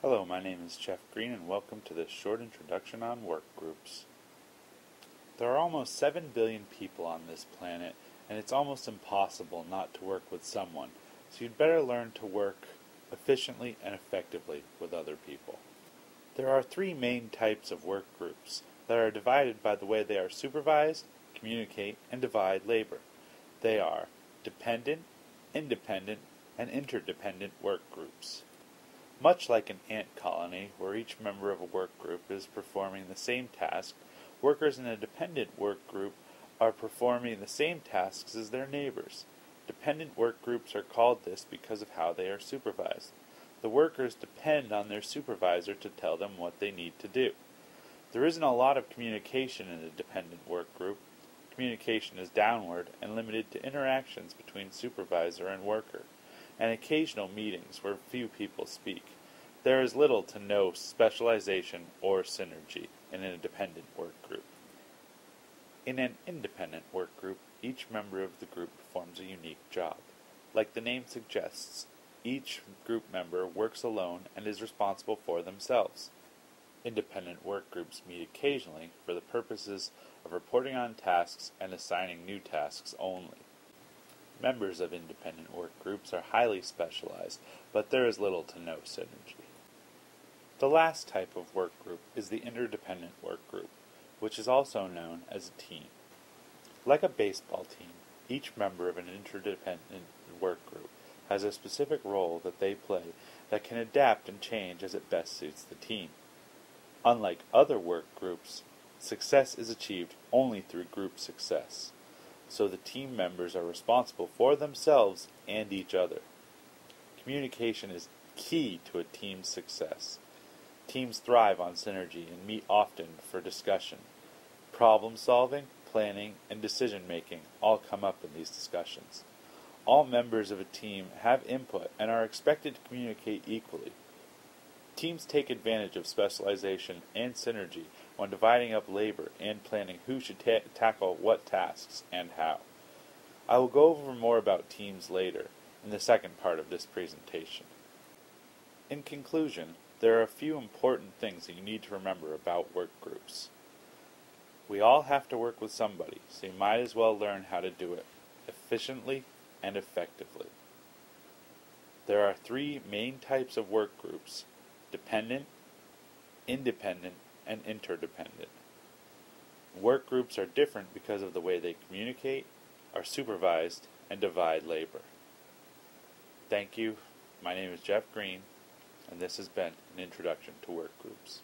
Hello, my name is Jeff Green and welcome to this short introduction on work groups. There are almost 7 billion people on this planet, and it's almost impossible not to work with someone, so you'd better learn to work efficiently and effectively with other people. There are 3 main types of work groups that are divided by the way they are supervised, communicate, and divide labor. They are dependent, independent, and interdependent work groups. Much like an ant colony, where each member of a work group is performing the same task, workers in a dependent work group are performing the same tasks as their neighbors. Dependent work groups are called this because of how they are supervised. The workers depend on their supervisor to tell them what they need to do. There isn't a lot of communication in a dependent work group. Communication is downward and limited to interactions between supervisor and worker, and occasional meetings where few people speak. There is little to no specialization or synergy in a dependent work group. In an independent work group, each member of the group performs a unique job. Like the name suggests, each group member works alone and is responsible for themselves. Independent work groups meet occasionally for the purposes of reporting on tasks and assigning new tasks only. Members of independent work groups are highly specialized, but there is little to no synergy. The last type of work group is the interdependent work group, which is also known as a team. Like a baseball team, each member of an interdependent work group has a specific role that they play that can adapt and change as it best suits the team. Unlike other work groups, success is achieved only through group success, so the team members are responsible for themselves and each other. Communication is key to a team's success. Teams thrive on synergy and meet often for discussion. Problem solving, planning, and decision making all come up in these discussions. All members of a team have input and are expected to communicate equally. Teams take advantage of specialization and synergy when dividing up labor and planning who should tackle what tasks and how. I will go over more about teams later in the second part of this presentation. In conclusion, there are a few important things that you need to remember about work groups. We all have to work with somebody, so you might as well learn how to do it efficiently and effectively. There are 3 main types of work groups: dependent, independent, and interdependent. Work groups are different because of the way they communicate, are supervised, and divide labor. Thank you. My name is Jeff Green, and this has been an introduction to work groups.